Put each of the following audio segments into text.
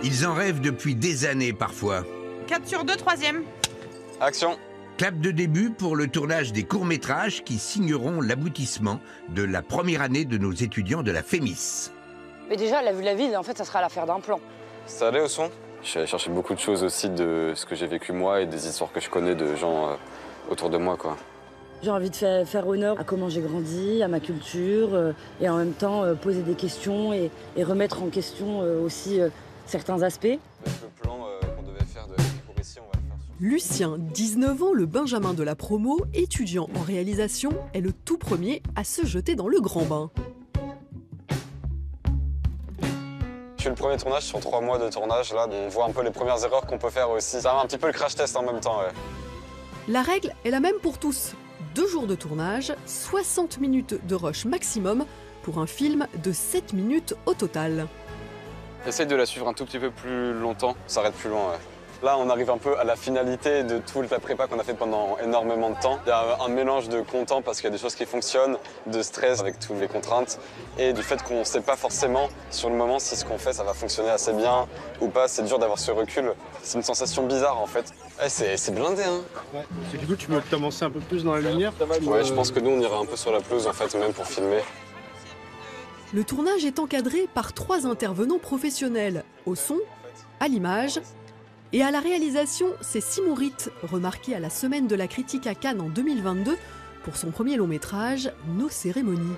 Ils en rêvent depuis des années parfois. 4 sur 2, troisième. Action. Clap de début pour le tournage des courts-métrages qui signeront l'aboutissement de la première année de nos étudiants de la FEMIS. Mais déjà, la vue de la ville, en fait, ça sera l'affaire d'un plan. Ça allait au son? Je suis allé chercher beaucoup de choses aussi de ce que j'ai vécu moi et des histoires que je connais de gens autour de moi, quoi. J'ai envie de faire honneur à comment j'ai grandi, à ma culture, et en même temps poser des questions et remettre en question aussi certains aspects. Le plan qu'on devait faire de pour ici, on va le faire sur... Lucien, 19 ans, le Benjamin de la promo, étudiant en réalisation, est le tout premier à se jeter dans le grand bain. Je fais le premier tournage sur 3 mois de tournage, là, on voit un peu les premières erreurs qu'on peut faire aussi. Ça va un petit peu le crash test en même temps, ouais. La règle est la même pour tous. 2 jours de tournage, 60 minutes de rush maximum pour un film de 7 minutes au total. Essaye de la suivre un tout petit peu plus longtemps, ça arrête plus loin, ouais. Là, on arrive un peu à la finalité de toute la prépa qu'on a fait pendant énormément de temps. Il y a un mélange de content parce qu'il y a des choses qui fonctionnent, de stress avec toutes les contraintes et du fait qu'on ne sait pas forcément sur le moment si ce qu'on fait ça va fonctionner assez bien ou pas. C'est dur d'avoir ce recul. C'est une sensation bizarre en fait. Ouais, c'est blindé, hein. Ouais. Du coup, tu veux t'avancer un peu plus dans la lumière? Ouais, je pense que nous, on ira un peu sur la pelouse en fait, même pour filmer. Le tournage est encadré par 3 intervenants professionnels, au son, à l'image et à la réalisation. C'est Simon Ritt, remarqué à la Semaine de la critique à Cannes en 2022 pour son premier long métrage, Nos cérémonies.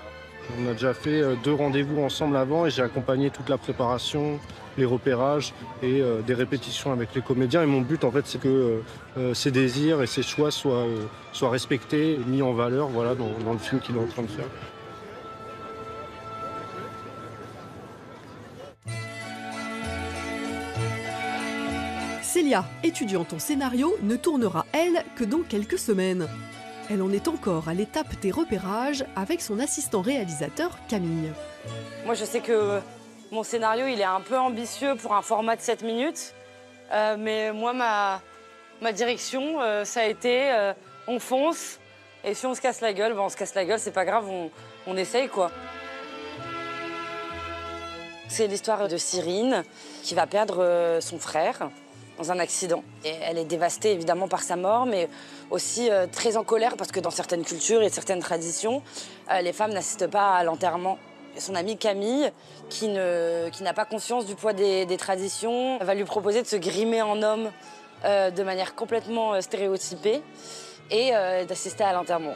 On a déjà fait 2 rendez-vous ensemble avant et j'ai accompagné toute la préparation, les repérages et des répétitions avec les comédiens. Et mon but, en fait, c'est que ses désirs et ses choix soient respectés et mis en valeur, voilà, dans le film qu'il est en train de faire. Célia, étudiante en scénario, ne tournera, elle, que dans quelques semaines. Elle en est encore à l'étape des repérages avec son assistant réalisateur Camille. Moi, je sais que mon scénario, il est un peu ambitieux pour un format de 7 minutes. Mais moi, ma direction, ça a été on fonce. Et si on se casse la gueule, ben on se casse la gueule, c'est pas grave, on essaye, quoi. C'est l'histoire de Cyrine qui va perdre son frère dans un accident. Et elle est dévastée évidemment par sa mort, mais aussi très en colère parce que dans certaines cultures et certaines traditions, les femmes n'assistent pas à l'enterrement. Son amie Camille, qui n'a pas conscience du poids des traditions, va lui proposer de se grimer en homme de manière complètement stéréotypée et d'assister à l'enterrement.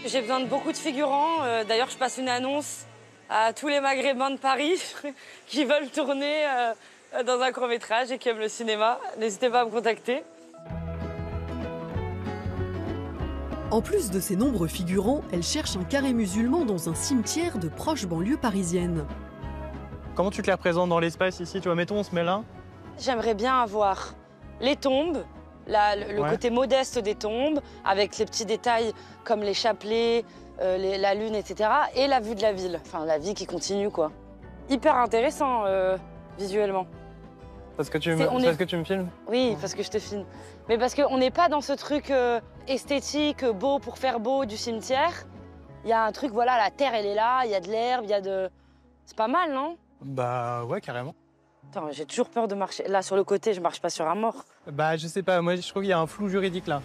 J'ai besoin de beaucoup de figurants. D'ailleurs, je passe une annonce à tous les Maghrébins de Paris qui veulent tourner dans un court-métrage et qui aiment le cinéma. N'hésitez pas à me contacter. En plus de ses nombreux figurants, elle cherche un carré musulman dans un cimetière de proche banlieue parisienne. Comment tu te les représentes dans l'espace ici? Tu vois, mettons, on se met là. J'aimerais bien avoir les tombes, le côté modeste des tombes, avec les petits détails comme les chapelets, la lune, etc. Et la vue de la ville, enfin la vie qui continue, quoi. Hyper intéressant visuellement. Parce que tu me filmes? Oui, parce que je te filme. Mais parce qu'on n'est pas dans ce truc esthétique, beau pour faire beau du cimetière. Il y a un truc, voilà, la terre, elle est là, il y a de l'herbe, il y a de... C'est pas mal, non? Bah ouais, carrément. Attends, j'ai toujours peur de marcher. Là, sur le côté, je marche pas sur un mort. Bah je sais pas, moi je trouve qu'il y a un flou juridique là.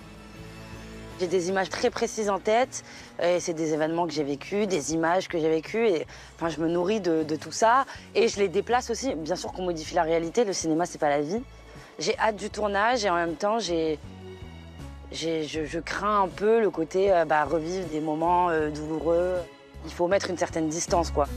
J'ai des images très précises en tête. C'est des événements que j'ai vécus, des images que j'ai vécues. Et, enfin, je me nourris de tout ça. Et je les déplace aussi. Bien sûr qu'on modifie la réalité. Le cinéma, c'est pas la vie. J'ai hâte du tournage et en même temps, je crains un peu le côté revivre des moments douloureux. Il faut mettre une certaine distance, quoi.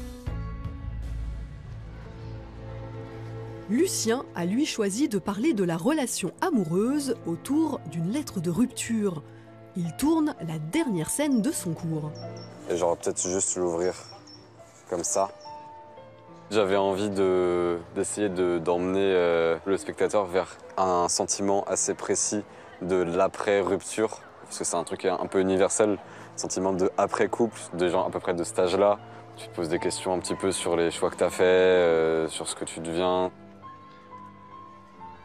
Lucien a lui choisi de parler de la relation amoureuse autour d'une lettre de rupture. Il tourne la dernière scène de son cours. Et j'aurais peut-être juste l'ouvrir comme ça. J'avais envie d'essayer d'emmener le spectateur vers un sentiment assez précis de l'après-rupture, parce que c'est un truc un peu universel, sentiment de après-couple, de gens à peu près de cet âge-là. Tu te poses des questions un petit peu sur les choix que tu as faits, sur ce que tu deviens.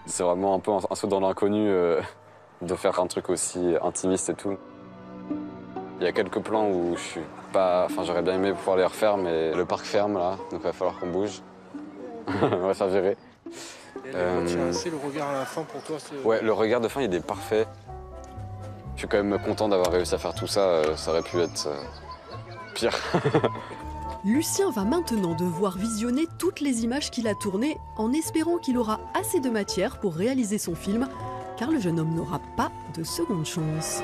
C'est vraiment un peu un saut dans l'inconnu de faire un truc aussi intimiste et tout. Il y a quelques plans où je suis pas... Enfin, j'aurais bien aimé pouvoir les refaire, mais le parc ferme là, donc il va falloir qu'on bouge. On va faire virer. C'est le regard à la fin pour toi. Ouais, le regard de fin, il est parfait. Je suis quand même content d'avoir réussi à faire tout ça. Ça aurait pu être pire. Lucien va maintenant devoir visionner toutes les images qu'il a tournées en espérant qu'il aura assez de matière pour réaliser son film, car le jeune homme n'aura pas de seconde chance.